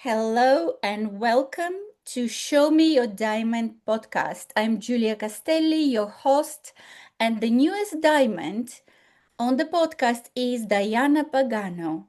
Hello and welcome to Show Me Your Diamond podcast. I'm Giulia Castelli, your host, and the newest diamond on the podcast is Diana Pagano.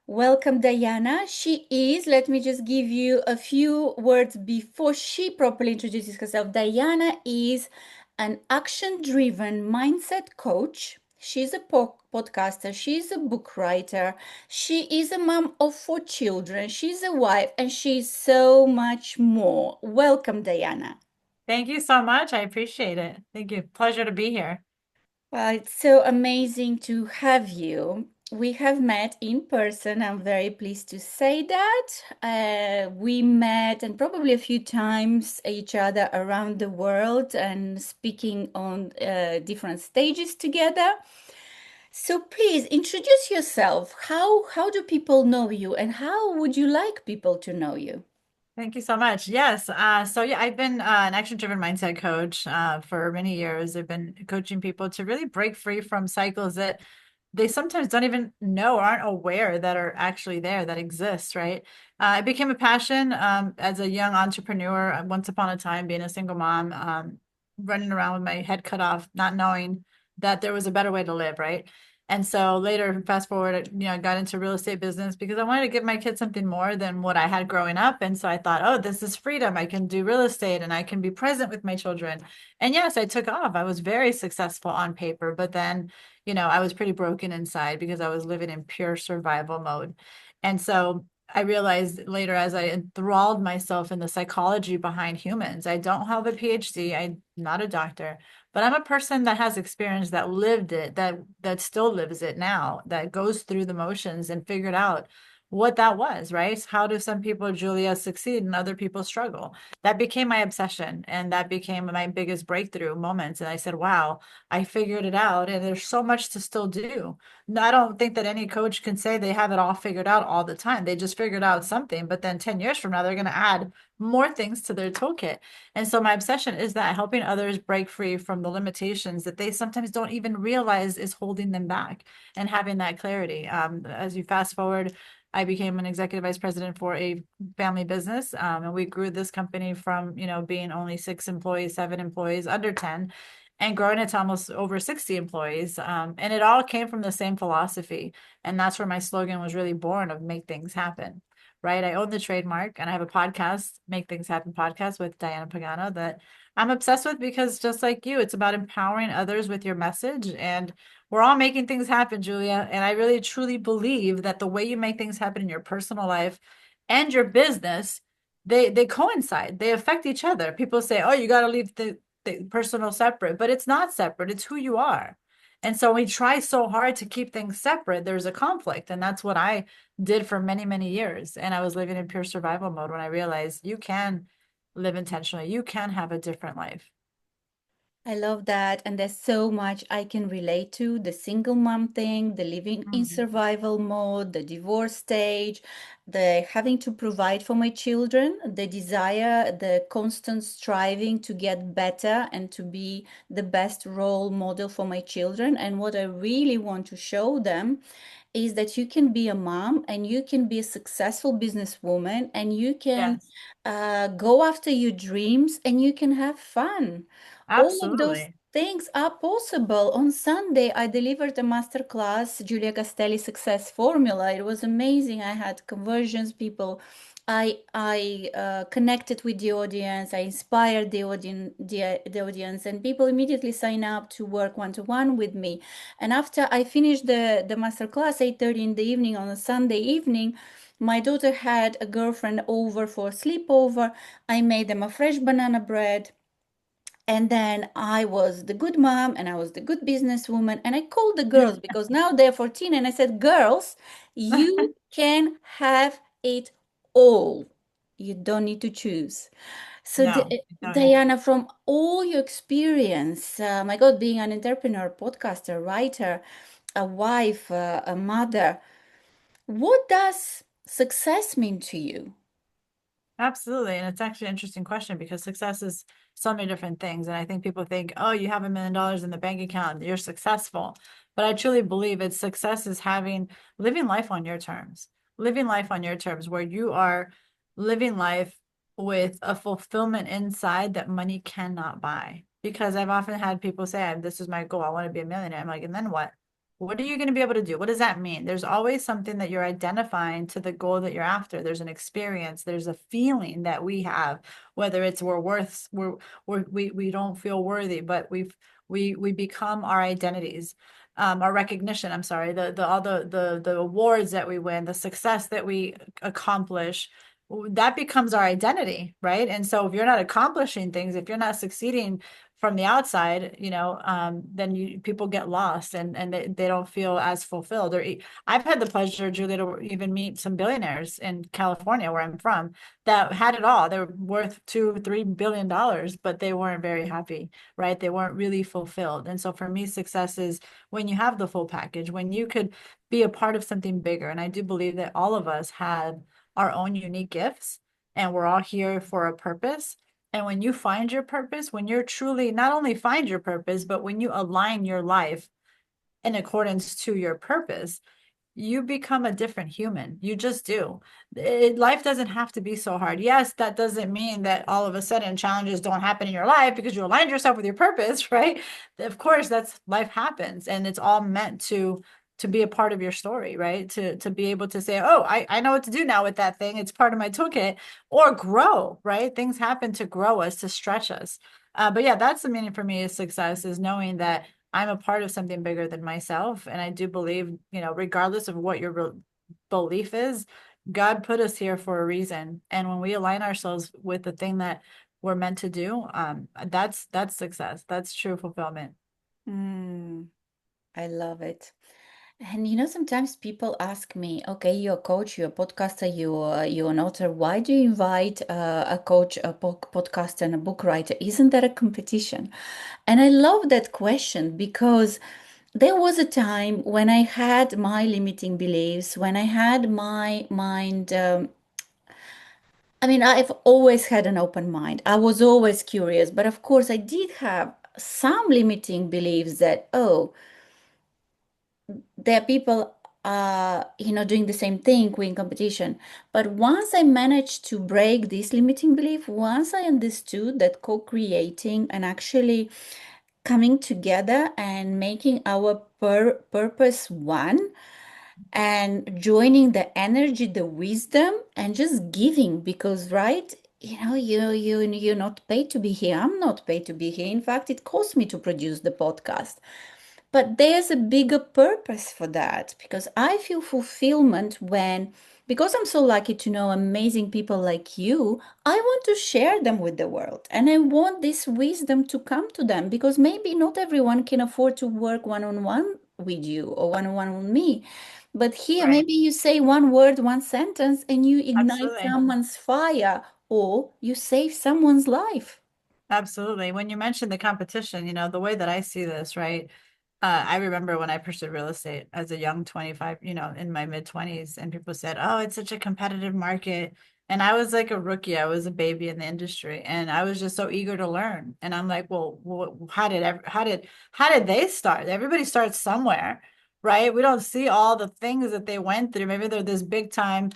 Welcome, Diana. She is, let me just give you a few words before she properly introduces herself. Diana is an action driven mindset coach. She's a podcaster, she's a book writer, she is a mom of four children, she's a wife, and she's so much more. Welcome, Diana. Thank you so much. I appreciate it. Thank you. Pleasure to be here. Well, it's so amazing to have you. We have met in person. I'm very pleased to say that. We met and probably a few times each other around the world and speaking on different stages together. So please introduce yourself. How do people know you and how would you like people to know you? Thank you so much. Yes. I've been an action-driven mindset coach for many years. I've been coaching people to really break free from cycles that they sometimes don't even know, aren't aware that are actually there, that exist, right? It became a passion as a young entrepreneur, once upon a time, being a single mom, running around with my head cut off, not knowing that there was a better way to live, right? And so later, fast forward, I got into real estate business because I wanted to give my kids something more than what I had growing up. And so I thought, oh, this is freedom. I can do real estate and I can be present with my children. And yes, I took off. I was very successful on paper, but then, I was pretty broken inside because I was living in pure survival mode. And so I realized later as I enthralled myself in the psychology behind humans, I don't have a PhD. I'm not a doctor, but I'm a person that has experience, that lived it, that still lives it now, that goes through the motions and figured out what that was, right? How do some people, Julia, succeed and other people struggle? That became my obsession and that became my biggest breakthrough moments. And I said, wow, I figured it out and there's so much to still do. No, I don't think that any coach can say they have it all figured out all the time. They just figured out something, but then 10 years from now, they're going to add more things to their toolkit. And so my obsession is that helping others break free from the limitations that they sometimes don't even realize is holding them back and having that clarity. As you fast forward, I became an executive vice president for a family business, and we grew this company from being only 6 employees, 7 employees, under 10, and growing it to almost over 60 employees. And it all came from the same philosophy, and that's where my slogan was really born of make things happen. Right. I own the trademark and I have a podcast, Make Things Happen podcast with Diana Pagano that I'm obsessed with because just like you, it's about empowering others with your message. And we're all making things happen, Julia. And I really truly believe that the way you make things happen in your personal life and your business, they coincide, they affect each other. People say, oh, you got to leave the personal separate, but it's not separate, it's who you are. And so we try so hard to keep things separate, there's a conflict. And that's what I did for many, many years. And I was living in pure survival mode when I realized you can live intentionally, you can have a different life. I love that. And there's so much I can relate to the single mom thing, the living in Mhm. survival mode, the divorce stage, the having to provide for my children, the desire, the constant striving to get better and to be the best role model for my children. And what I really want to show them is that you can be a mom and you can be a successful businesswoman and you can Yes, go after your dreams and you can have fun. All of those absolutely. things are possible. On Sunday, I delivered a masterclass, Julia Castelli Success Formula. It was amazing. I had conversions, people. I connected with the audience. I inspired the audience, and people immediately sign up to work one to one with me. And after I finished the masterclass, 8:30 in the evening on a Sunday evening, my daughter had a girlfriend over for a sleepover. I made them a fresh banana bread. And then I was the good mom and I was the good businesswoman. And I called the girls because now they're 14. And I said, girls, you can have it all. You don't need to choose. So, No, you don't need to. Diana, from all your experience, my God, being an entrepreneur, podcaster, writer, a wife, a mother, what does success mean to you? Absolutely. And it's actually an interesting question because success is so many different things. And I think people think, oh, you have $1 million in the bank account, you're successful. But I truly believe it's success is living life on your terms, living life on your terms where you are living life with a fulfillment inside that money cannot buy. Because I've often had people say, this is my goal. I want to be a millionaire. I'm like, and then what? What are you going to be able to do? What does that mean? There's always something that you're identifying to the goal that you're after. There's an experience, there's a feeling that we have, whether it's we don't feel worthy, but we become our identities. Our recognition, I'm sorry, the all the awards that we win, the success that we accomplish, that becomes our identity, right? And so if you're not accomplishing things, if you're not succeeding from the outside, then people get lost, and they don't feel as fulfilled. I've had the pleasure, Julia, to even meet some billionaires in California, where I'm from, that had it all. They were worth $2-3 billion, but they weren't very happy, right? They weren't really fulfilled. And so for me, success is when you have the full package, when you could be a part of something bigger. And I do believe that all of us have our own unique gifts, and we're all here for a purpose. And when you find your purpose, when you're truly not only find your purpose, but when you align your life in accordance to your purpose, you become a different human. You just do. Life doesn't have to be so hard. Yes, that doesn't mean that all of a sudden challenges don't happen in your life because you aligned yourself with your purpose, right? Of course, that's life happens, and it's all meant to be a part of your story, right? To be able to say, oh, I know what to do now with that thing. It's part of my toolkit, or grow, right? Things happen to grow us, to stretch us. But yeah, that's the meaning for me of success, is knowing that I'm a part of something bigger than myself. And I do believe, regardless of what your belief is, God put us here for a reason. And when we align ourselves with the thing that we're meant to do, that's success. That's true fulfillment. Mm, I love it. And sometimes people ask me, okay, you're a coach, you're a podcaster, you're an author. Why do you invite a coach, a podcaster, and a book writer? Isn't there a competition? And I love that question because there was a time when I had my limiting beliefs, when I had my mind. I mean, I've always had an open mind. I was always curious, but of course, I did have some limiting beliefs that, oh, there are people doing the same thing, we in competition. But once I managed to break this limiting belief, once I understood that co-creating and actually coming together and making our purpose one, and joining the energy, the wisdom, and just giving, because right, you're not paid to be here. I'm not paid to be here. In fact, it cost me to produce the podcast. But there's a bigger purpose for that, because I feel fulfillment because I'm so lucky to know amazing people like you, I want to share them with the world. And I want this wisdom to come to them, because maybe not everyone can afford to work one on one with you or one on one with me. But here, Right. maybe you say one word, one sentence, and you ignite Absolutely. someone's fire, or you save someone's life. Absolutely. When you mentioned the competition, the way that I see this, right? I remember when I pursued real estate as a young 25, in my mid 20s, and people said, "Oh, it's such a competitive market." And I was like a rookie. I was a baby in the industry, and I was just so eager to learn. And I'm like, "Well, how did they start? Everybody starts somewhere, right? We don't see all the things that they went through. Maybe they're this big time,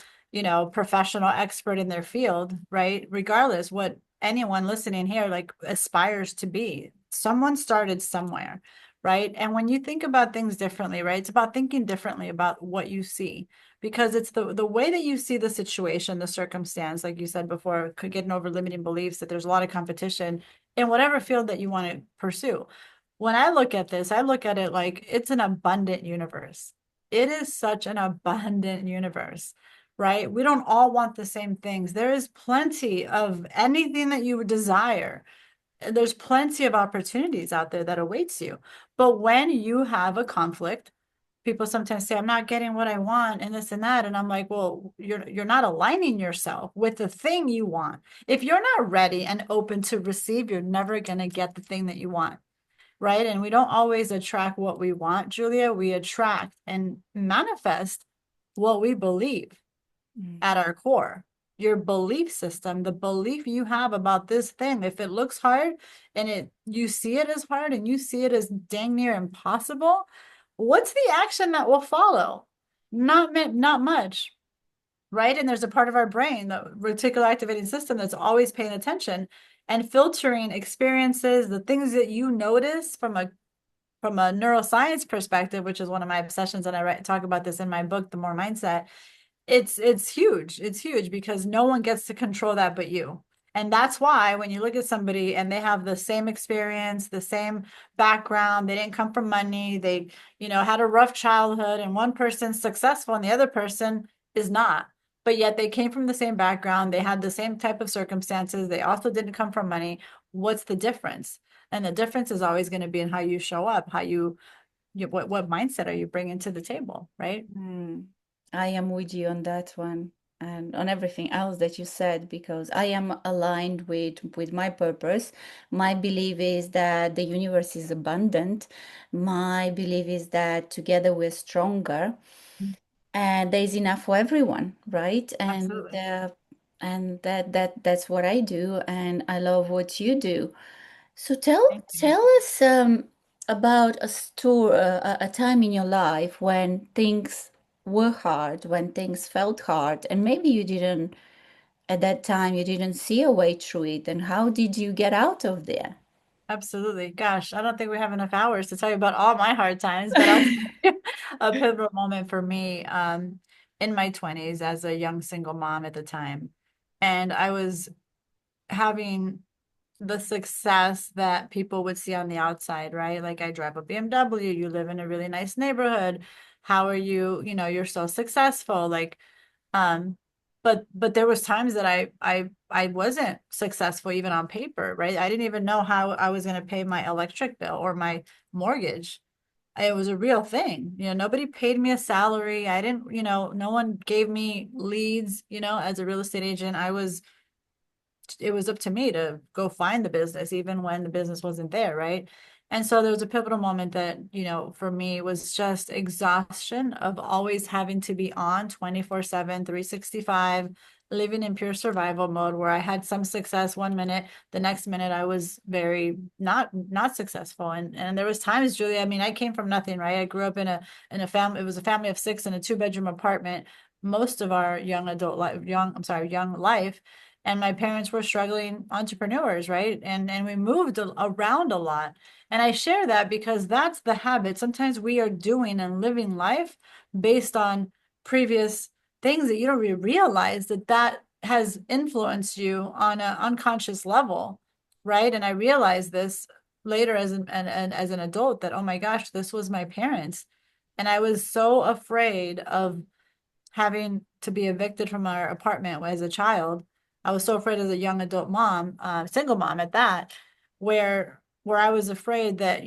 professional expert in their field, right? Regardless, what anyone listening here like aspires to be. Someone started somewhere, right? And when you think about things differently, right? It's about thinking differently about what you see, because it's the way that you see the situation, the circumstance, like you said before, could getting over limiting beliefs that there's a lot of competition in whatever field that you want to pursue. When I look at this, I look at it like it's an abundant universe. It is such an abundant universe, right? We don't all want the same things. There is plenty of anything that you would desire. There's plenty of opportunities out there that awaits you. But when you have a conflict, people sometimes say, I'm not getting what I want and this and that. And I'm like, well, you're not aligning yourself with the thing you want. If you're not ready and open to receive, you're never going to get the thing that you want. Right. And we don't always attract what we want, Julia. We attract and manifest what we believe Mm. at our core. Your belief system, the belief you have about this thing, if it looks hard and you see it as hard and you see it as dang near impossible, what's the action that will follow? Not much. right? And there's a part of our brain, the reticular activating system, that's always paying attention and filtering experiences, the things that you notice from a neuroscience perspective, which is one of my obsessions, and talk about this in my book, The More Mindset. It's huge. It's huge because no one gets to control that but you. And that's why when you look at somebody and they have the same experience, the same background, they didn't come from money, they, had a rough childhood, and one person's successful and the other person is not. But yet they came from the same background, they had the same type of circumstances, they also didn't come from money. What's the difference? And the difference is always going to be in how you show up, what mindset are you bringing to the table, right? Mm, I am with you on that one and on everything else that you said because I am aligned with my purpose. My belief is that the universe is abundant. My belief is that together we're stronger and there's enough for everyone, right? Absolutely. And that's what I do and I love what you do. So Thank you. tell us about a story, a time in your life when things were hard, when things felt hard, and maybe you didn't at that time you didn't see a way through it, and how did you get out of there? Absolutely. Gosh, I don't think we have enough hours to tell you about all my hard times, but I'll tell you a pivotal moment for me in my 20s as a young single mom at the time. And I was having the success that people would see on the outside, right? Like I drive a BMW, you live in a really nice neighborhood. How are you? You're so successful. Like um, but there was times that I wasn't successful even on paper, right? I didn't even know how I was going to pay my electric bill or my mortgage. It was a real thing. Nobody paid me a salary. I didn't, no one gave me leads, as a real estate agent. It was up to me to go find the business, even when the business wasn't there, right? And so there was a pivotal moment that, for me was just exhaustion of always having to be on 24/7, 365, living in pure survival mode where I had some success one minute, the next minute I was very not successful. And there was times, Julia, I mean, I came from nothing, right? I grew up in a family, it was a family of six in a two-bedroom apartment most of our young life, and my parents were struggling entrepreneurs, right? And we moved around a lot. And I share that because that's the habit. Sometimes we are doing and living life based on previous things that you don't really realize that has influenced you on an unconscious level, right? And I realized this later as an adult that, oh my gosh, this was my parents. And I was so afraid of having to be evicted from our apartment as a child. I was so afraid as a young adult mom, single mom at that, where I was afraid that,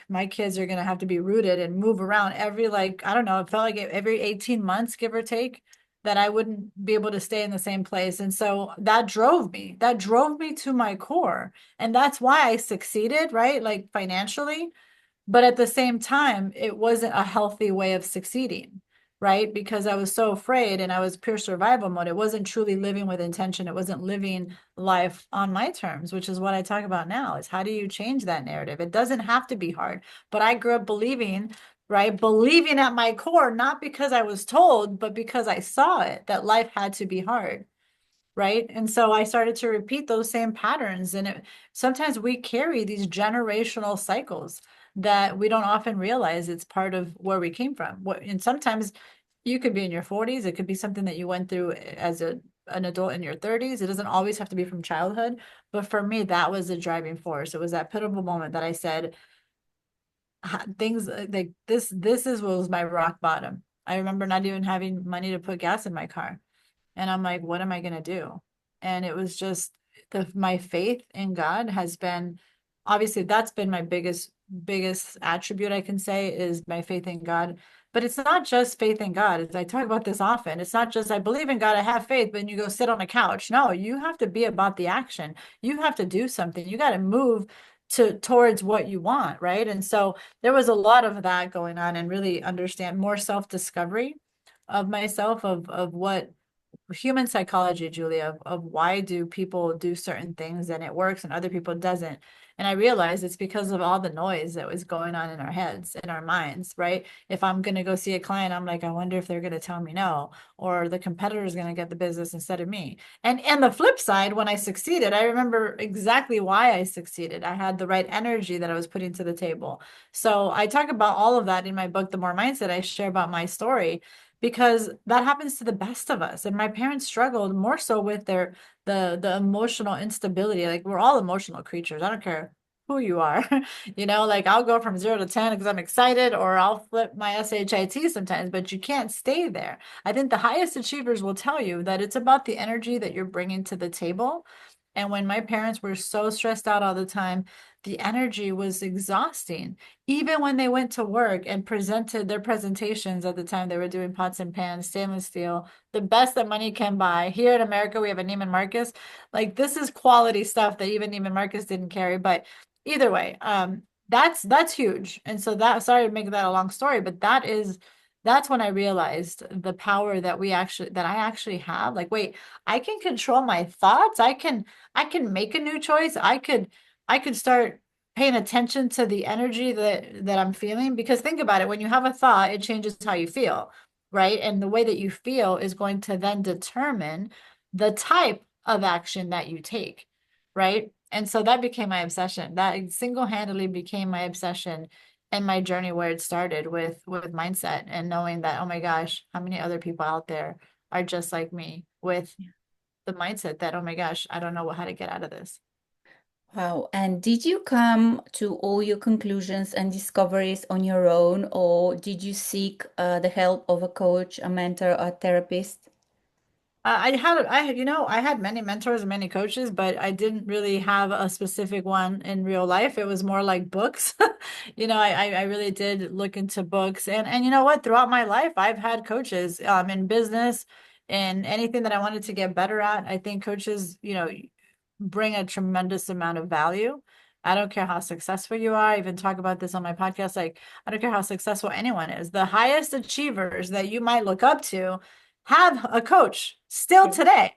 my kids are gonna have to be rooted and move around every, like, I don't know, it felt like every 18 months, give or take, that I wouldn't be able to stay in the same place. And so that drove me. That drove me to my core. And that's why I succeeded, right? Like financially, but at the same time, it wasn't a healthy way of succeeding, right? Because I was so afraid and I was pure survival mode. It wasn't truly living with intention. It wasn't living life on my terms, which is what I talk about now, is how do you change that narrative? It doesn't have to be hard. But I grew up believing, right? Believing at my core, not because I was told, but because I saw it, that life had to be hard. Right. And so I started to repeat those same patterns. And sometimes we carry these generational cycles that we don't often realize it's part of where we came from. And sometimes you could be in your 40s. It could be something that you went through as an adult in your 30s. It doesn't always have to be from childhood. But for me, that was the driving force. It was that pivotal moment that I said, things like this is what was my rock bottom. I remember not even having money to put gas in my car. And I'm like, what am I going to do? And it was just my faith in God has been, obviously that's been my biggest attribute I can say is my faith in God. But it's not just faith in God. As I talk about this often, it's not just I believe in God, I have faith, but then you go sit on a couch. No, you have to be about the action. You have to do something. You got to move towards what you want, right? And so there was a lot of that going on and really understand more self-discovery of myself, of what human psychology, Julia, of why do people do certain things and it works and other people doesn't. And I realized it's because of all the noise that was going on in our heads, in our minds, right? If I'm going to go see a client, I'm like, I wonder if they're going to tell me no, or the competitor is going to get the business instead of me. And the flip side, when I succeeded, I remember exactly why I succeeded. I had the right energy that I was putting to the table. So I talk about all of that in my book, The More Mindset. I share about my story because that happens to the best of us. And my parents struggled more so with the emotional instability. Like we're all emotional creatures. I don't care who you are. Like I'll go from 0 to 10 because I'm excited, or I'll flip my SHIT sometimes, but you can't stay there. I think the highest achievers will tell you that it's about the energy that you're bringing to the table. And when my parents were so stressed out all the time, the energy was exhausting. Even when they went to work and presented their presentations at the time, they were doing pots and pans, stainless steel, the best that money can buy. Here in America, we have a Neiman Marcus. Like this is quality stuff that even Neiman Marcus didn't carry. But either way, that's huge. And so that, sorry to make that a long story, but that's when I realized the power that I actually have. Like, wait, I can control my thoughts. I can make a new choice. I could start paying attention to the energy that I'm feeling, because think about it, when you have a thought, it changes how you feel, right? And the way that you feel is going to then determine the type of action that you take, right? And so that became my obsession. That single-handedly became my obsession and my journey, where it started with mindset and knowing that, oh my gosh, how many other people out there are just like me with the mindset that, oh my gosh, I don't know how to get out of this. Wow. And did you come to all your conclusions and discoveries on your own, or did you seek the help of a coach, a mentor, a therapist? I had many mentors and many coaches, but I didn't really have a specific one in real life. It was more like books. I really did look into books, and you know what? Throughout my life, I've had coaches, in business and anything that I wanted to get better at. I think coaches, bring a tremendous amount of value. I don't care how successful you are. I even talk about this on my podcast. Like, I don't care how successful anyone is. The highest achievers that you might look up to have a coach still Yeah. today, Yeah.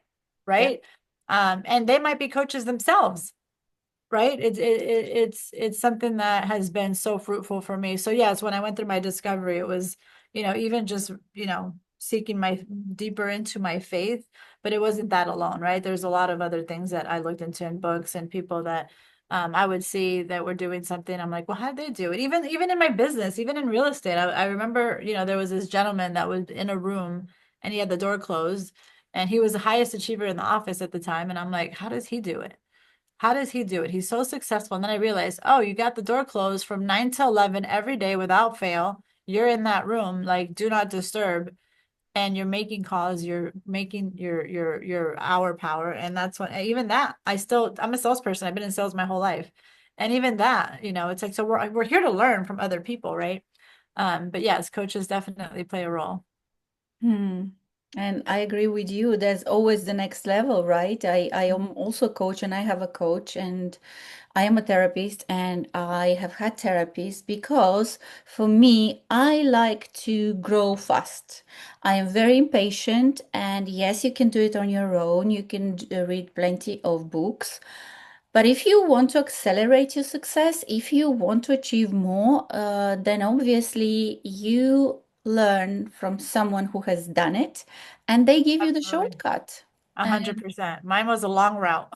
right? And they might be coaches themselves, right? It's something that has been so fruitful for me. So yes, when I went through my discovery, it was, even just, seeking my deeper into my faith, but it wasn't that alone, right? There's a lot of other things that I looked into in books and people that I would see that were doing something. I'm like, well, how did they do it? Even in my business, even in real estate, I remember, there was this gentleman that was in a room and he had the door closed, and he was the highest achiever in the office at the time. And I'm like, how does he do it? How does he do it? He's so successful. And then I realized, oh, you got the door closed from 9 to 11 every day without fail. You're in that room, like do not disturb, and you're making calls, you're making your hour power. And that's when, even that, I'm a salesperson. I've been in sales my whole life. And even that, it's like, so we're here to learn from other people, right? But yes, coaches definitely play a role. Hmm. And I agree with you. There's always the next level, right? I am also a coach and I have a coach and I am a therapist and I have had therapies because for me, I like to grow fast. I am very impatient, and yes, you can do it on your own. You can read plenty of books. But if you want to accelerate your success, if you want to achieve more, then obviously you learn from someone who has done it and they give you the Absolutely. shortcut. A hundred And percent. Mine was a long route.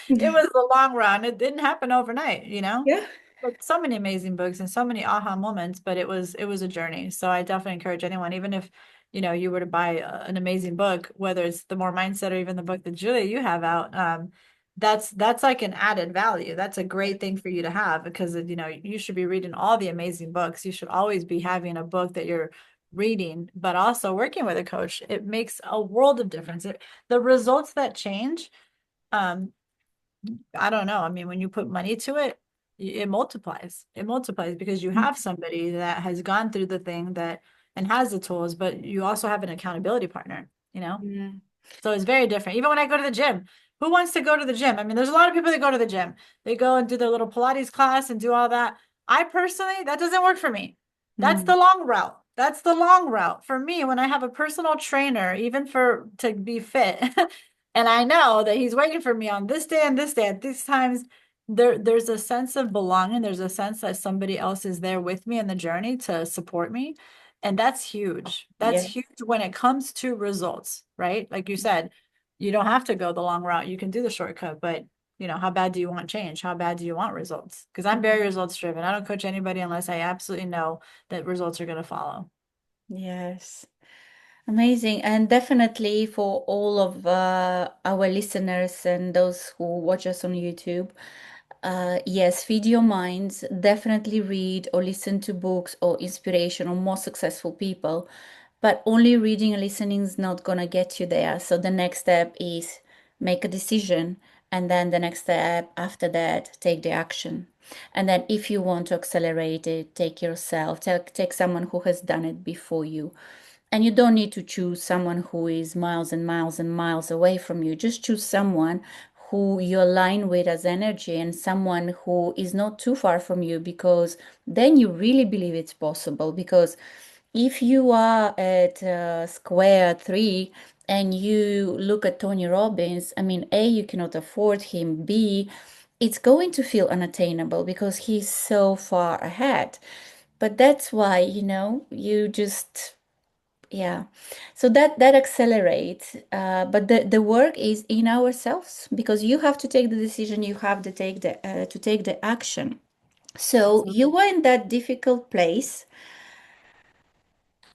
It was a long route. It didn't happen overnight. yeah. But so many amazing books and so many aha moments, but it was a journey. So I definitely encourage anyone, even if, you were to buy an amazing book, whether it's The More Mindset or even the book that Julia you have out, that's like an added value. That's a great thing for you to have, because you should be reading all the amazing books. You should always be having a book that you're reading, but also working with a coach. It makes a world of difference. The results that change, um, I don't know. I mean, when you put money to it, it multiplies. It multiplies because you have somebody that has gone through the thing that and has the tools, but you also have an accountability partner. Mm. So it's very different. Even when I go to the gym, who wants to go to the gym? I mean, there's a lot of people that go to the gym. They go and do their little Pilates class and do all that. I personally, that doesn't work for me. That's Mm. the long route. That's the long route. For me, when I have a personal trainer, even for to be fit, and I know that he's waiting for me on this day and this day at these times, there's a sense of belonging. There's a sense that somebody else is there with me in the journey to support me. And that's huge. That's Yeah. huge when it comes to results, right? Like you said, you don't have to go the long route. You can do the shortcut, but how bad do you want change? How bad do you want results? Because I'm very results driven. I don't coach anybody unless I absolutely know that results are going to follow. Yes. Amazing. And definitely for all of our listeners and those who watch us on YouTube, yes, feed your minds. Definitely read or listen to books or inspiration or more successful people. But only reading and listening is not going to get you there. So the next step is make a decision. And then the next step after that, take the action. And then if you want to accelerate it, take yourself, take someone who has done it before you. And you don't need to choose someone who is miles and miles and miles away from you. Just choose someone who you align with as energy and someone who is not too far from you, because then you really believe it's possible. Because if you are at square three and you look at Tony Robbins, I mean, A, you cannot afford him. B, it's going to feel unattainable because he's so far ahead. But that's why, you just, yeah. So that accelerates, but the work is in ourselves, because you have to take the decision, you have to take the action. So you Absolutely. were in that difficult place,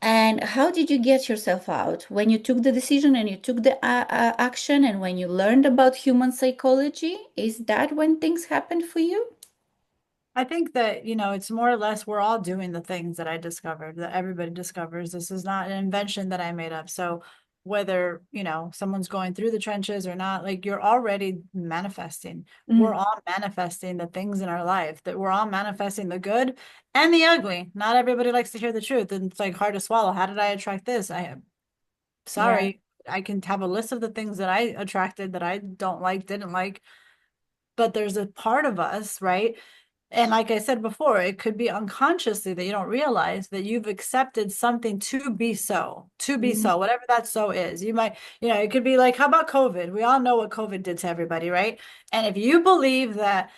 and how did you get yourself out when you took the decision and you took the action, and when you learned about human psychology? Is that when things happened for you? I think that, it's more or less we're all doing the things that I discovered, that everybody discovers. This is not an invention that I made up. So whether, someone's going through the trenches or not, like you're already manifesting. We're Mm, all manifesting the things in our life, that we're all manifesting the good and the ugly. Not everybody likes to hear the truth, and it's like hard to swallow. How did I attract this? yeah. Sorry, I can have a list of the things that I attracted that I don't like, didn't like, but there's a part of us, right? And like I said before, it could be unconsciously that you don't realize that you've accepted something to be Mm, so, whatever that so is. You might, it could be like, how about COVID? We all know what COVID did to everybody, right? And if you believe that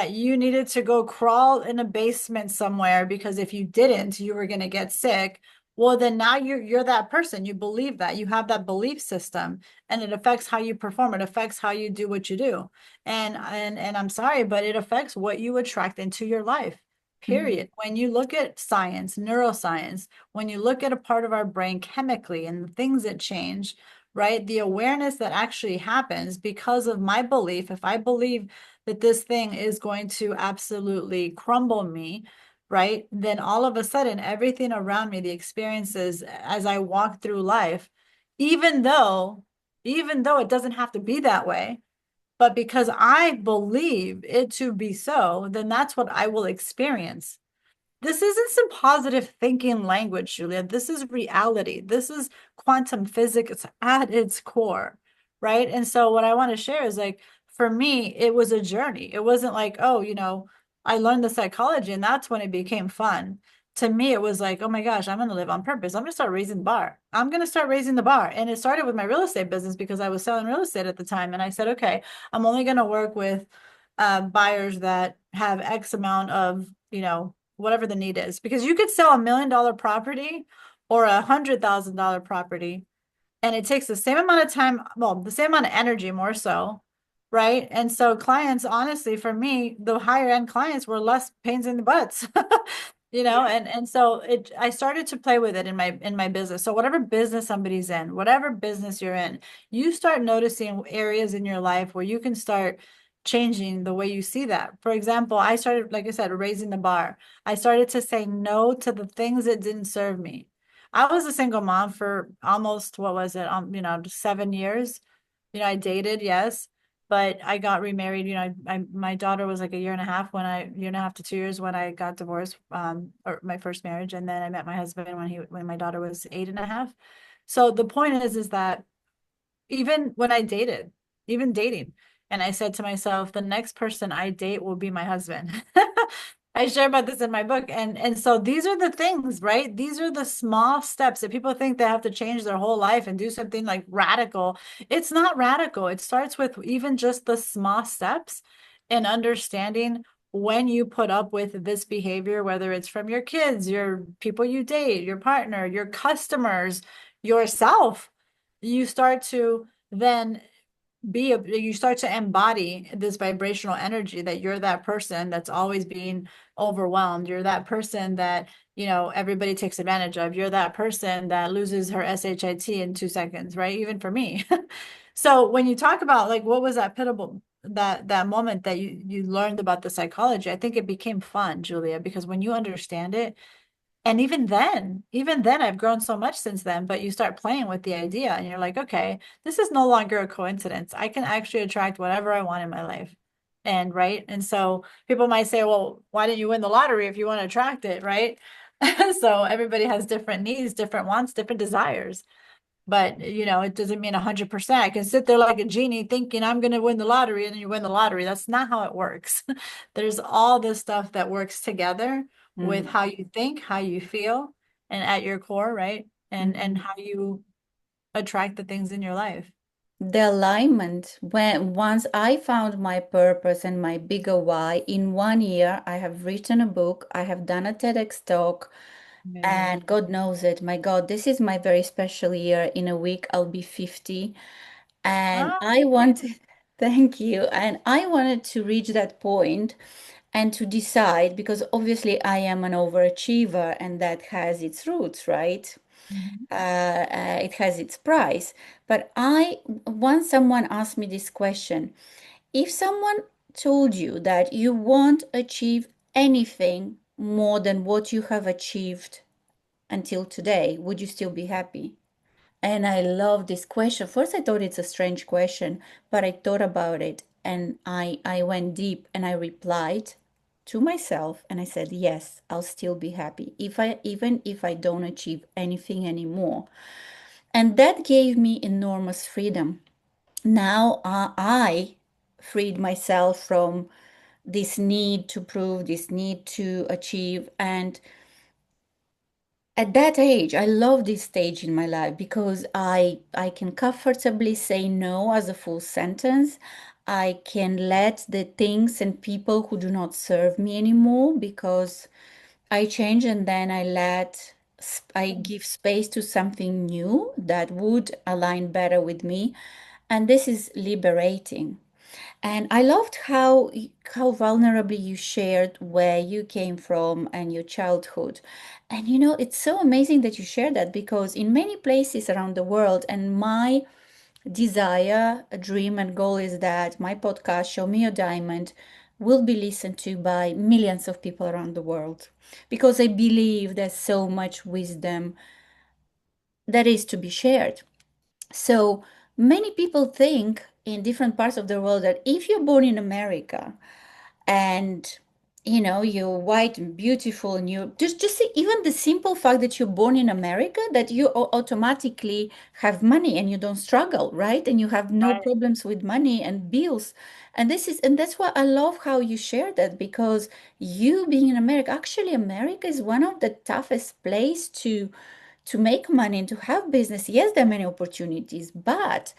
you needed to go crawl in a basement somewhere because if you didn't, you were going to get sick. Well, then now you're that person. You believe that. You have that belief system, and it affects how you perform. It affects how you do what you do. And I'm sorry, but it affects what you attract into your life. mm, Period. When you look at science, neuroscience, when you look at a part of our brain chemically and the things that change, right? The awareness that actually happens because of my belief, if I believe that this thing is going to absolutely crumble me, right? Then all of a sudden, everything around me, the experiences as I walk through life, even though, even though it doesn't have to be that way, but because I believe it to be so, then that's what I will experience. This isn't some positive thinking language, Julia. This is reality. This is quantum physics at its core, right? And so, what I want to share is like, for me, it was a journey. It wasn't like, oh, I learned the psychology and that's when it became fun. To me, it was like, oh my gosh, I'm going to live on purpose. I'm going to start raising the bar. I'm going to start raising the bar. And it started with my real estate business because I was selling real estate at the time. And I said, okay, I'm only going to work with buyers that have X amount of, whatever the need is. Because you could sell $1 million property or $100,000 property, and it takes the same amount of time, well, the same amount of energy more so, right? And so clients, honestly, for me, the higher end clients were less pains in the butts. yeah. And so I started to play with it in my business. So whatever business somebody's in, whatever business you're in, you start noticing areas in your life where you can start changing the way you see that. For example, I started, like I said, raising the bar. I started to say no to the things that didn't serve me. I was a single mom for almost, what was it? 7 years. I dated, yes, but I got remarried. My daughter was like a year and a half to 2 years when I got divorced, or my first marriage. And then I met my husband when my daughter was 8 and a half. So the point is that even when I dated, even dating, and I said to myself, the next person I date will be my husband. I share about this in my book. And so these are the things, right? These are the small steps that people think they have to change their whole life and do something like radical. It's not radical. It starts with even just the small steps and understanding when you put up with this behavior, whether it's from your kids, your people you date, your partner, your customers, yourself, you start to then you start to embody this vibrational energy that you're that person that's always being overwhelmed. You're that person that, everybody takes advantage of. You're that person that loses her SHIT in 2 seconds, right? Even for me. So when you talk about like what was that pitiable that moment that you learned about the psychology, I think it became fun, Julia, because when you understand it, and even then, I've grown so much since then, but you start playing with the idea and you're like, okay, this is no longer a coincidence. I can actually attract whatever I want in my life. And right. And so people might say, well, why didn't you win the lottery if you want to attract it? Right. So everybody has different needs, different wants, different desires. But it doesn't mean 100%. I can sit there like a genie thinking I'm going to win the lottery and then you win the lottery. That's not how it works. There's all this stuff that works together with Mm. how you think, how you feel, and at your core, right? And Mhm. how you attract the things in your life. The alignment, when once I found my purpose and my bigger why, in 1 year, I have written a book, I have done a TEDx talk, Amazing. and God knows it. My God, this is my very special year. In a week, I'll be 50. And Oh, I wanted, thank you. And I wanted to reach that point and to decide, because obviously I am an overachiever and that has its roots, right? mhm. It has its price. But once someone asked me this question, if someone told you that you won't achieve anything more than what you have achieved until today, would you still be happy? And I love this question. First, I thought it's a strange question, but I thought about it and I went deep and I replied to myself and I said, yes, I'll still be happy even if I don't achieve anything anymore. And that gave me enormous freedom. Now I freed myself from this need to prove, this need to achieve. And at that age, I love this stage in my life because I can comfortably say no as a full sentence. I can let the things and people who do not serve me anymore because I change and then I give space to something new that would align better with me. And this is liberating. And I loved how vulnerably you shared where you came from and your childhood. And it's so amazing that you share that because in many places around the world, and my desire, a dream, and goal is that my podcast, Show Me Your Diamond, will be listened to by millions of people around the world because I believe there's so much wisdom that is to be shared. So many people think in different parts of the world that if you're born in America and you're white and beautiful and you just even the simple fact that you're born in America, that you automatically have money and you don't struggle, right? And you have no Right. problems with money and bills. And that's why I love how you share that, because you being in America, actually America is one of the toughest place to make money and to have business. Yes, there are many opportunities, but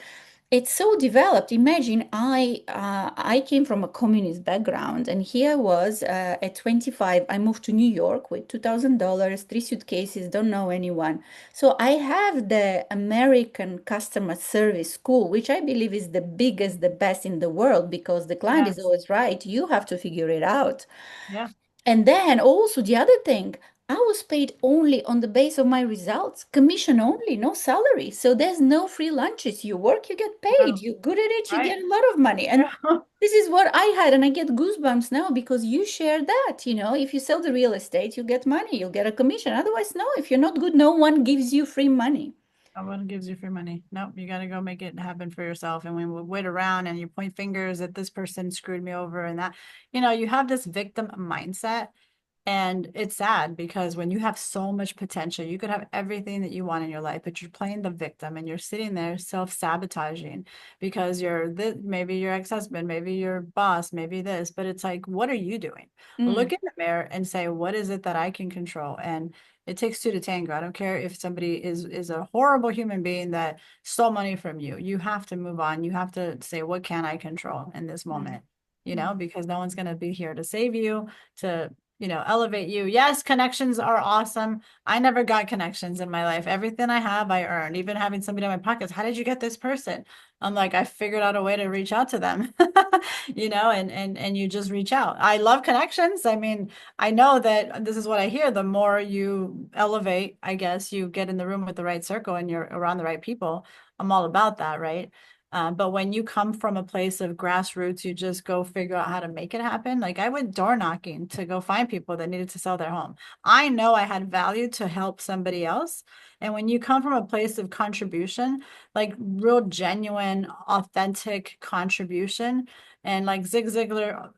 it's so developed. Imagine I came from a communist background, and here I was at 25. I moved to New York with $2,000, 3 suitcases, don't know anyone. So I have the American customer service school, which I believe is the biggest, the best in the world, because the client is Yes. always right. You have to figure it out. Yeah. And then also the other thing, I was paid only on the base of my results, commission only, no salary. So there's no free lunches. You work, you get paid. Oh, You're good at it, you right. get a lot of money. And Yeah. this is what I had, and I get goosebumps now because you share that. If you sell the real estate, you get money, you'll get a commission. Otherwise, no, if you're not good, no one gives you free money. No one gives you free money. Nope, you got to go make it happen for yourself. And when we wait around and you point fingers at this person screwed me over and that, you have this victim mindset. And it's sad because when you have so much potential, you could have everything that you want in your life, but you're playing the victim and you're sitting there self-sabotaging because you're this, maybe your ex-husband, maybe your boss, maybe this, but it's like, what are you doing? Mm, Look in the mirror and say, what is it that I can control? And it takes two to tango. I don't care if somebody is a horrible human being that stole money from you. You have to move on. You have to say, what can I control in this mm, moment? You mm, know, because no one's going to be here to save you, to elevate you. Yes, connections are awesome. I never got connections in my life. Everything I have, I earned. Even having somebody in my pockets, how did you get this person? I'm like, I figured out a way to reach out to them, and you just reach out. I love connections. I mean, I know that this is what I hear. The more you elevate, I guess you get in the room with the right circle and you're around the right people. I'm all about that, right? But when you come from a place of grassroots, you just go figure out how to make it happen. Like I went door knocking to go find people that needed to sell their home. I know I had value to help somebody else. And when you come from a place of contribution, like real genuine, authentic contribution, and like Zig Ziglar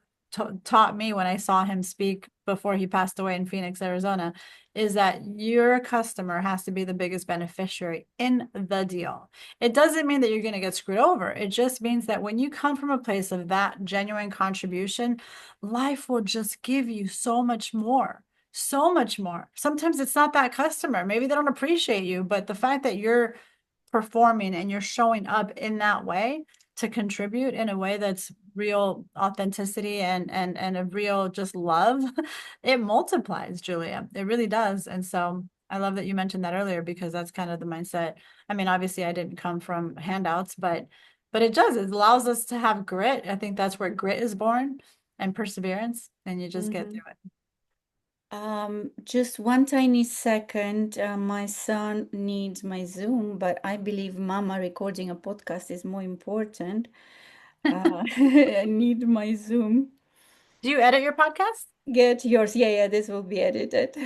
taught me when I saw him speak before he passed away in Phoenix, Arizona, is that your customer has to be the biggest beneficiary in the deal. It doesn't mean that you're going to get screwed over. It just means that when you come from a place of that genuine contribution, life will just give you so much more. So much more. Sometimes it's not that customer. Maybe they don't appreciate you, but the fact that you're performing and you're showing up in that way to contribute in a way that's real authenticity and a real just love, it multiplies, Julia. It really does. And so I love that you mentioned that earlier because that's kind of the mindset. I mean, obviously I didn't come from handouts, but it does. It allows us to have grit. I think that's where grit is born and perseverance, and you just get mhm. through it. Just one tiny second. My son needs my Zoom, but I believe Mama recording a podcast is more important. I need my Zoom. Do you edit your podcast? Get yours. Yeah, yeah, this will be edited.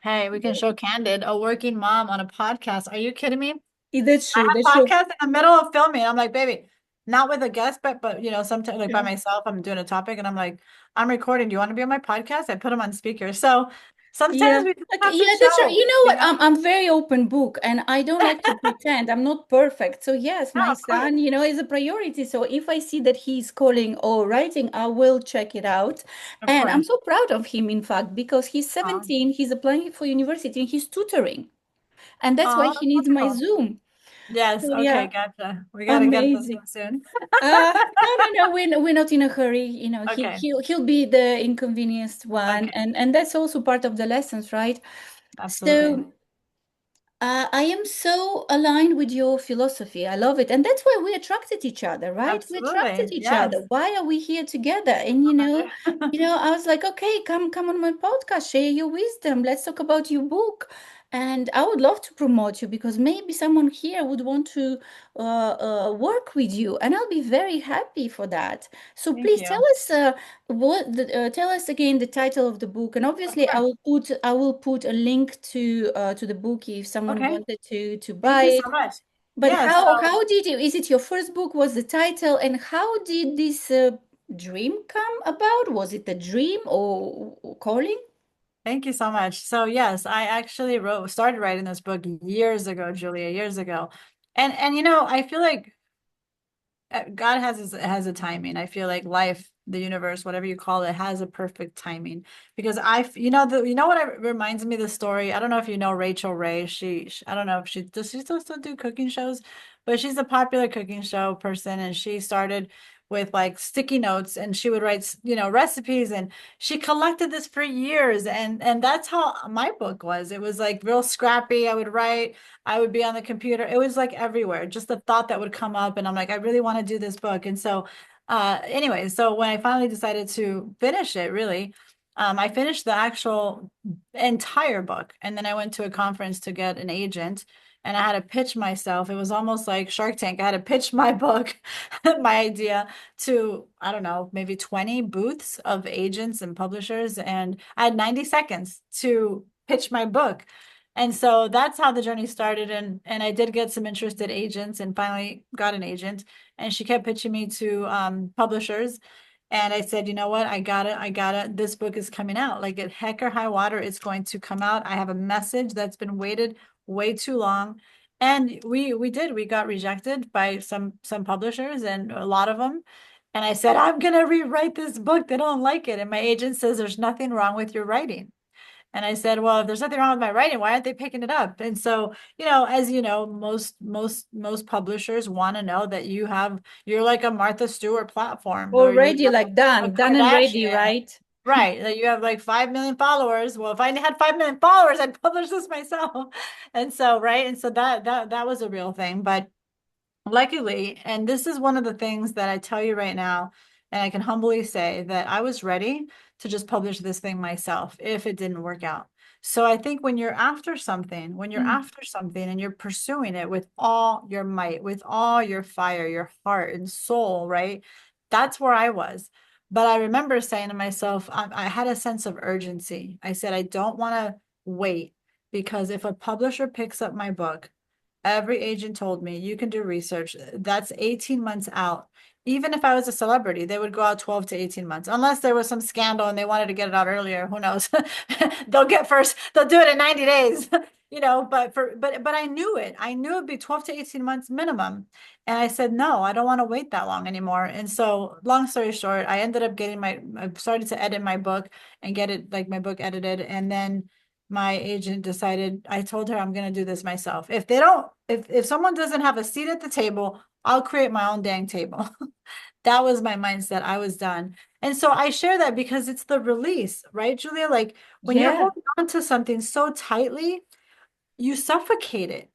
Hey, we can show Candid, a working mom on a podcast. Are you kidding me? That's I true. That's have true. podcasts in the middle of filming. I'm like, baby, not with a guest, but sometimes like by Yeah. myself, I'm doing a topic and I'm like, I'm recording. Do you want to be on my podcast? I put them on speaker. So Yeah, sometimes we just like have to yeah, that's right. show, You know you what? know? I'm very open book, and I don't like to pretend. I'm not perfect. So yes, No, my of course. son, is a priority. So if I see that he's calling or writing, I will check it out. Of And I'm course. so proud of him, in fact, because he's Oh, 17, he's applying for university, and he's tutoring, and that's why oh, he that's needs my wonderful. Zoom. Yes. So Okay. yeah, Gotcha. We got to get this amazing. one soon. No, no, no. We're not in a hurry. Okay. He'll be the inconvenienced one, Okay. and that's also part of the lessons, right? Absolutely. So. I am so aligned with your philosophy. I love it. And that's why we attracted each other, right? We attracted Absolutely. each Yes. other. Why are we here together? And I was like, okay, come on my podcast, share your wisdom. Let's talk about your book. And I would love to promote you because maybe someone here would want to work with you, and I'll be very happy for that. So Thank please tell you. us tell us again the title of the book, and Of obviously course. I will put a link to the book if someone Okay. wanted to Thank buy you it. so much. But Yeah. how So did you? Is it your first book? Was the title? And how did this dream come about? Was it a dream or calling? thank you so much. So yes, I actually started writing this book years ago, Julia, years ago. And I feel like God has a timing. I feel like life, the universe, whatever you call it, has a perfect timing. Because what it reminds me of the story. I don't know if you know Rachel Ray. I don't know if she does she still do cooking shows, but she's a popular cooking show person, and she started with like sticky notes, and she would write recipes, and she collected this for years, and that's how my book was. It was like real scrappy. I would write. I would be on the computer. It was like everywhere, just the thought that would come up. And I'm like, I really want to do this book. And so, anyway, so when I finally decided to finish it, really, I finished the actual entire book. And then I went to a conference to get an agent and I had to pitch myself. It was almost like Shark Tank. I had to pitch my book, my idea to, I don't know, maybe 20 booths of agents and publishers. And I had 90 seconds to pitch my book. And so that's how the journey started. And I did get some interested agents and finally got an agent. And she kept pitching me to publishers. And I said, you know what? I got it. This book is coming out. Like at heck or high water, it's going to come out. I have a message that's been waited way too long. And we got rejected by some publishers and a lot of them. And I said, I'm gonna rewrite this book. They don't like it. And my agent says there's nothing wrong with your writing. And I said, well, if there's nothing wrong with my writing, why aren't they picking it up? And so, as you know, most publishers want to know that you're like a Martha Stewart platform, or you're Already like a done and ready, Kardashian, right? right? That you have like 5 million followers. Well, if I had 5 million followers, I'd publish this myself. And so, right. And so that was a real thing. But luckily, and this is one of the things that I tell you right now, and I can humbly say that I was ready to just publish this thing myself if it didn't work out. So I think when you're Mm. after something and you're pursuing it with all your might, with all your fire, your heart and soul, right? That's where I was. But I remember saying to myself, I had a sense of urgency. I said, I don't want to wait because if a publisher picks up my book, every agent told me you can do research. That's 18 months out. Even if I was a celebrity, they would go out 12 to 18 months, unless there was some scandal and they wanted to get it out earlier. Who knows? They'll do it in 90 days, but I knew it. I knew it'd be 12 to 18 months minimum. And I said, no, I don't want to wait that long anymore. And so, long story short, I started to edit my book and get it like my book edited. And then my agent decided, I told her I'm going to do this myself. If someone doesn't have a seat at the table, I'll create my own dang table. That was my mindset. I was done. And so I share that because it's the release, right, Julia? Like when you're Yeah. holding on to something so tightly, you suffocate it.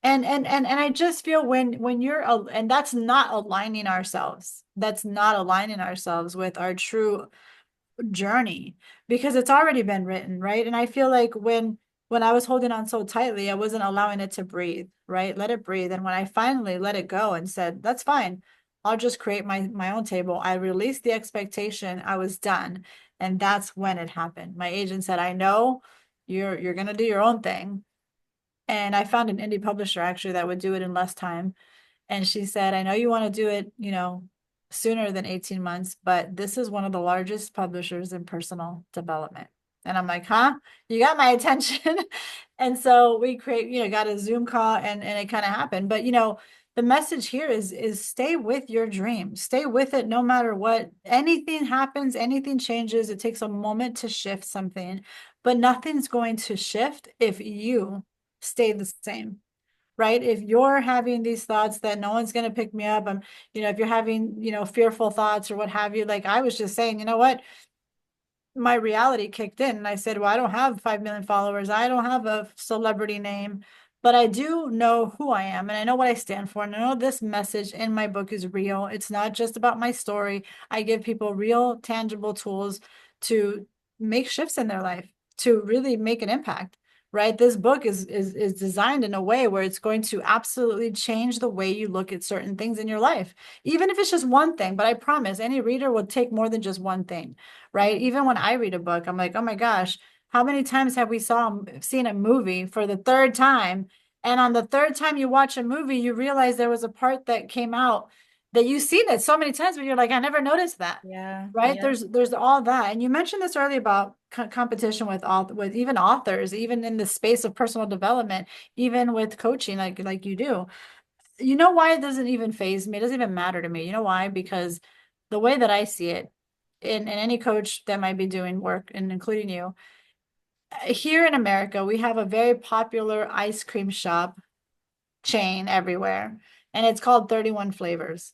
And I just feel when and that's not aligning ourselves. That's not aligning ourselves with our true journey because it's already been written, right? And I feel like when I was holding on so tightly, I wasn't allowing it to breathe, right? Let it breathe. And when I finally let it go and said, that's fine, I'll just create my own table. I released the expectation. I was done. And that's when it happened. My agent said, I know you're gonna do your own thing. And I found an indie publisher actually that would do it in less time. And she said, I know you want to do it, sooner than 18 months, but this is one of the largest publishers in personal development. And I'm like, huh? You got my attention. And so got a Zoom call and it kind of happened. But the message here is stay with your dream. Stay with it no matter what. Anything happens, anything changes. It takes a moment to shift something, but nothing's going to shift if you stay the same, right? If you're having these thoughts that no one's going to pick me up, if you're having, fearful thoughts or what have you, like I was just saying, you know what? My reality kicked in and I said, well, I don't have 5 million followers. I don't have a celebrity name, but I do know who I am and I know what I stand for. And I know this message in my book is real. It's not just about my story. I give people real, tangible tools to make shifts in their life, to really make an impact. Right. This book is designed in a way where it's going to absolutely change the way you look at certain things in your life, even if it's just one thing. But I promise any reader will take more than just one thing, right? Even when I read a book, I'm like, oh my gosh, how many times have we seen a movie for the third time? And on the third time you watch a movie, you realize there was a part that came out that you've seen it so many times, but you're like, I never noticed that. Yeah. Right. Yeah. There's all that. And you mentioned this earlier about competition with even authors, even in the space of personal development, even with coaching, like you do. You know why it doesn't even faze me? It doesn't even matter to me. You know why? Because the way that I see it, in any coach that might be doing work, and including you, here in America, we have a very popular ice cream shop chain everywhere, and it's called 31 Flavors.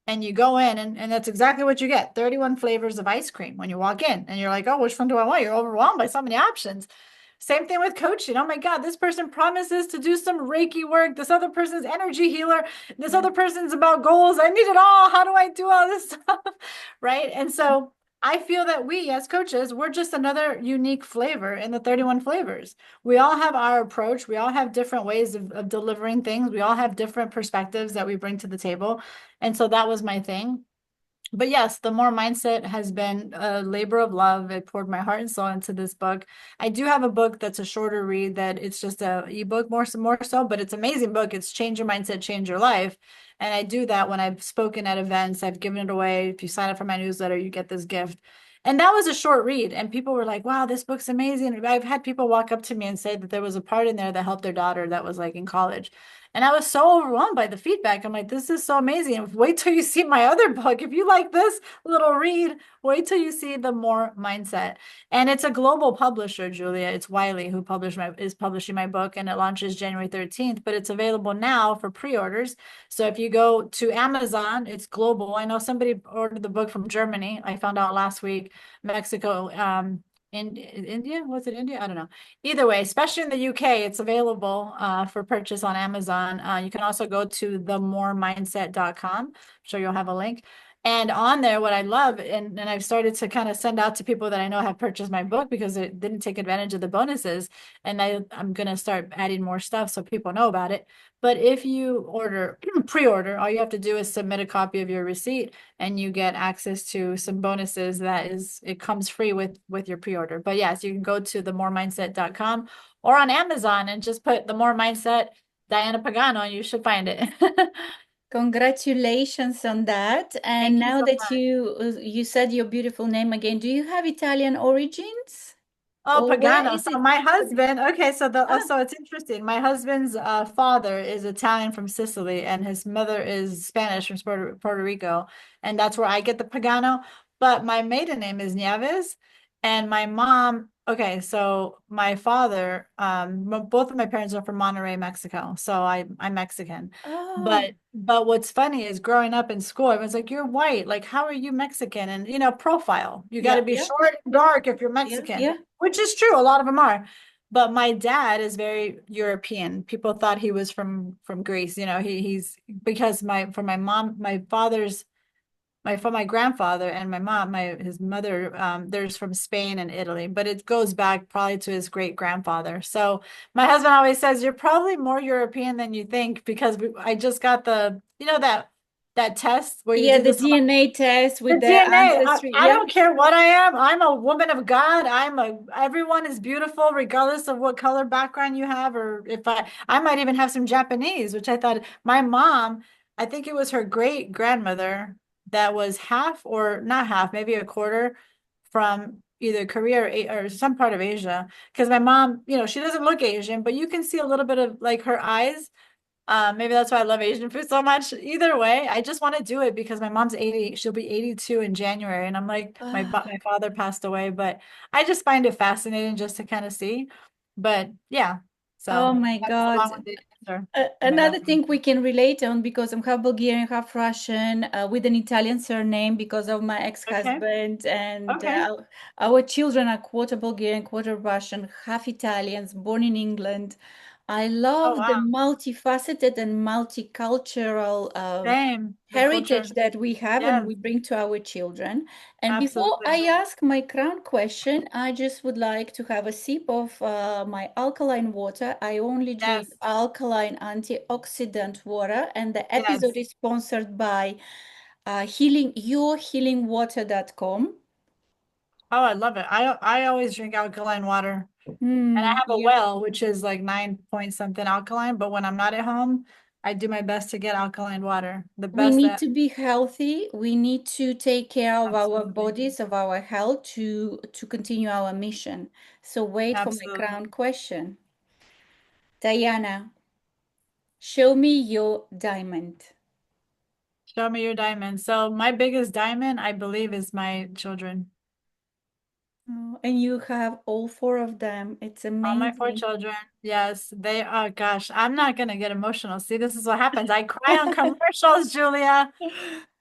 And you go in, and that's exactly what you get, 31 flavors of ice cream when you walk in. And you're like, oh, which one do I want? You're overwhelmed by so many options. Same thing with coaching. Oh my God, this person promises to do some Reiki work. This other person's energy healer. This Yeah. other person's about goals. I need it all. How do I do all this stuff? Right. And so I feel that we as coaches, we're just another unique flavor in the 31 flavors. We all have our approach. We all have different ways of delivering things. We all have different perspectives that we bring to the table. And so that was my thing. But yes, the More Mindset has been a labor of love. I poured my heart and soul into this book. I do have a book that's a shorter read that it's just a ebook more so, but it's an amazing book. It's Change Your Mindset, Change Your Life. And I do that when I've spoken at events. I've given it away. If you sign up for my newsletter, you get this gift. And that was a short read. And people were like, wow, this book's amazing. I've had people walk up to me and say that there was a part in there that helped their daughter that was like in college. And I was so overwhelmed by the feedback. I'm like, this is so amazing. Wait till you see my other book. If you like this little read, wait till you see the More Mindset. And it's a global publisher, Julia. It's Wiley who is publishing my book, and it launches January 13th, but it's available now for pre-orders. So if you go to Amazon, it's global. I know somebody ordered the book from Germany. I found out last week, Mexico, in India, was it India? I don't know. Either way, especially in the UK, it's available for purchase on Amazon. You can also go to themoremindset.com. I'm sure you'll have a link. And on there, what I love, and I've started to kind of send out to people that I know have purchased my book because it didn't take advantage of the bonuses. And I'm going to start adding more stuff so people know about it. But if you pre-order, all you have to do is submit a copy of your receipt and you get access to some bonuses it comes free with your pre-order. But yes, you can go to themoremindset.com or on Amazon and just put The More Mindset Diana Pagano and you should find it. Congratulations on that. And Thank you now so that much. you said your beautiful name again, do you have Italian origins? Oh, Or where Pagano. is So it? my husband, okay, Ah, so it's interesting. My husband's father is Italian from Sicily, and his mother is Spanish from Puerto Rico, and that's where I get the Pagano. But my maiden name is Nieves, and my mom. Okay, so my father, both of my parents are from Monterrey, Mexico, so I'm Mexican. oh, But what's funny is growing up in school, I was like, "You're white. Like, how are you Mexican?" And profile. You got yeah, to be yeah, short and dark if you're yeah, Mexican, yeah. which is true. A lot of them are. But my dad is very European. People thought he was from Greece. He's because my mom, my father's my grandfather and my mom, his mother, there's from Spain and Italy, but it goes back probably to his great grandfather. So my husband always says you're probably more European than you think because I just got that test where you Yeah, do the this. DNA test The with the DNA, ancestry. I Yeah. don't care what I am. I'm a woman of God. Everyone is beautiful regardless of what color background you have, or if I might even have some Japanese, which I thought my mom, I think it was her great grandmother that was half or not half, maybe a quarter from either Korea or some part of Asia. Because my mom, she doesn't look Asian, but you can see a little bit of like her eyes. Maybe that's why I love Asian food so much. Either way, I just want to do it because my mom's 80. She'll be 82 in January. And I'm like, Ah, my father passed away, but I just find it fascinating just to kind of see. But yeah, oh so my that was a God. long-winded answer. But Another thing we can relate on because I'm half Bulgarian, half Russian, with an Italian surname because of my okay. ex-husband, and Okay. our children are quarter Bulgarian, quarter Russian, half Italians, born in England. I Oh, love the wow. multifaceted and multicultural Same. The heritage culture. that we have and Yes, we bring to our children. And before absolutely. I ask my crown question, I just would like to have a sip of my alkaline water. I only drink Yes. alkaline antioxidant water, and the episode Yes. is sponsored by yourhealingwater.com. Oh, I love it. I always drink alkaline water. And I Hmm, have a yeah. well, which is like 9 point something alkaline. But when I'm not at home, I do my best to get alkaline water. The We best need that to be healthy. We need to take care of our absolutely, bodies, of our health to continue our mission. So wait for my absolutely. crown question. Diana, show me your diamond. Show me your diamond. So my biggest diamond, I believe, is my children. Oh, and you have all four of them. It's All my four amazing. children. Yes, they are. Gosh, I'm not gonna get emotional. See, this is what happens. I cry on commercials, Julia.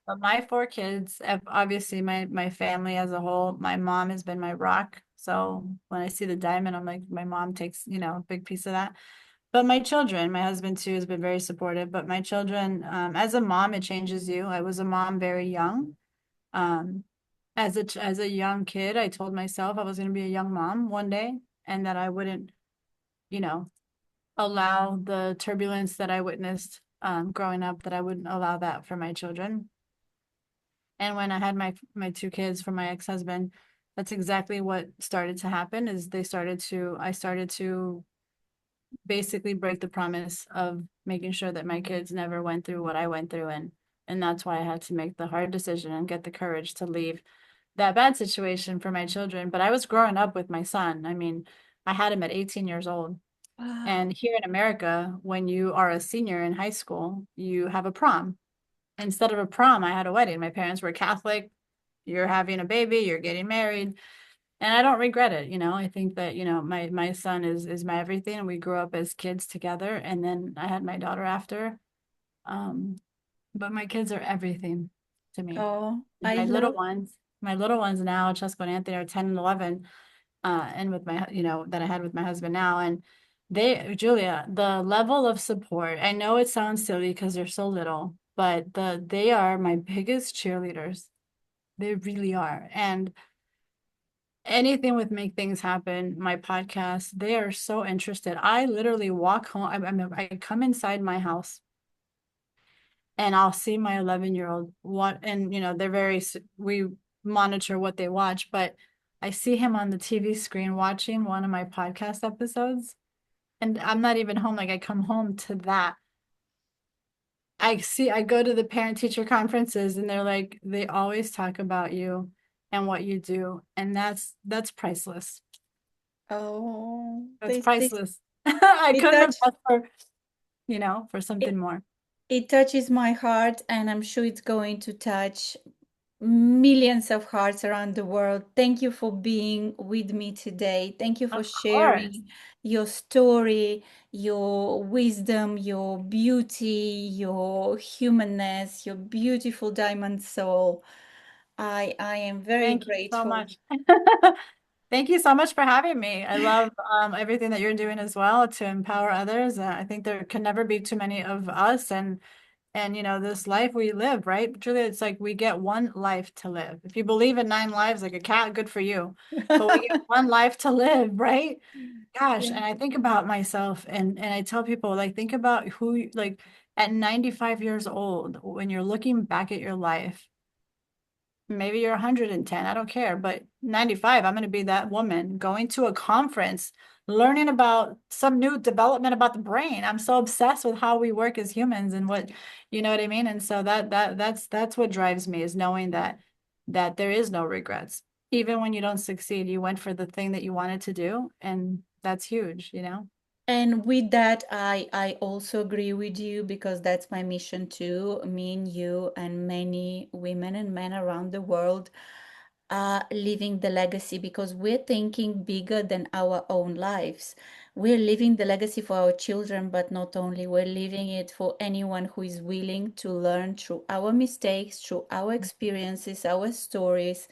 But my four kids, obviously my family as a whole, my mom has been my rock. So when I see the diamond, I'm like, my mom takes, a big piece of that. But my children, my husband too has been very supportive. But my children, as a mom, it changes you. I was a mom very young. Um, as a young kid, I told myself I was going to be a young mom one day, and that I wouldn't, you know, allow the turbulence that I witnessed growing up, that I wouldn't allow that for my children. And when I had my two kids from my ex-husband, that's exactly what started to happen is I started to basically break the promise of making sure that my kids never went through what I went through, and that's why I had to make the hard decision and get the courage to leave that bad situation for my children. But I was growing up with my son. I mean, I had him at 18 years old. Wow. And here in America, when you are a senior in high school, you have a prom. Instead of a prom, I had a wedding. My parents were Catholic. You're having a baby, you're getting married. And I don't regret it, you know. I think that, you know, my son is my everything, and we grew up as kids together, and then I had my daughter after. Um, but my kids are everything to me. Oh, And I love. my little ones now, Chesko and Anthony are 10 and 11, and with my, you know, that I had with my husband now. And Julia, the level of support, I know it sounds silly because they're so little, but they are my biggest cheerleaders. They really are. And anything with Make Things Happen, my podcast, they are so interested. I literally walk home. I come inside my house and I'll see my 11-year-old what, and you know, we monitor what they watch, but I see him on the TV screen watching one of my podcast episodes, and I'm not even home. Like I come home to that. I go to the parent teacher conferences and they're like, they always talk about you and what you do. And that's priceless. Oh, That's priceless. I it couldn't have touch asked for, you know, for it, something more. it touches my heart, and I'm sure it's going to touch millions of hearts around the world. Thank you for being with me today. Thank you for Of course. sharing your story, your wisdom, your beauty, your humanness, your beautiful diamond soul. I am very Thank you so grateful. much. Thank you so much for having me. I love everything that you're doing as well to empower others. I think there can never be too many of us, and you know, this life we live, right? Julia, it's like we get one life to live. If you believe in 9 lives like a cat, good for you. But we get one life to live, right? Gosh, Yeah. and I think about myself, and I tell people, like, think about like at 95 years old, when you're looking back at your life, maybe you're 110, I don't care, but 95, I'm going to be that woman going to a conference, learning about some new development about the brain. I'm so obsessed with how we work as humans and what, you know what I mean? And so that's what drives me, is knowing that there is no regrets. Even when you don't succeed, you went for the thing that you wanted to do, and that's huge, you know? And with that, I also agree with you, because that's my mission too. Me and you and many women and men around the world are living the legacy, because we're thinking bigger than our own lives. We're living the legacy for our children, but not only, we're living it for anyone who is willing to learn through our mistakes, through our experiences, our stories.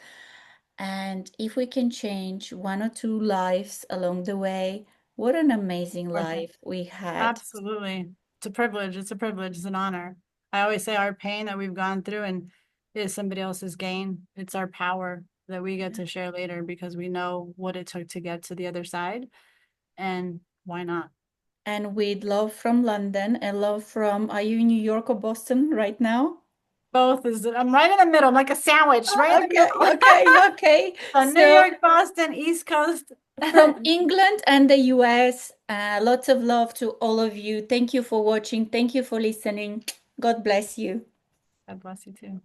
And if we can change one or two lives along the way, what an amazing Worth it. life we had. Absolutely. It's a privilege. It's a privilege. It's an honor. I always say our pain that we've gone through and is somebody else's gain. It's our power that we get to share later because we know what it took to get to the other side. And why not? And with love from London and love from, are you in New York or Boston right now? Both is, I'm right in the middle. I'm like a sandwich, right in the Okay, middle. okay, okay. So New So York, Boston, East Coast. from God England and the US, lots of love to all of you. Thank you for watching. Thank you for listening. God bless you. bless you too.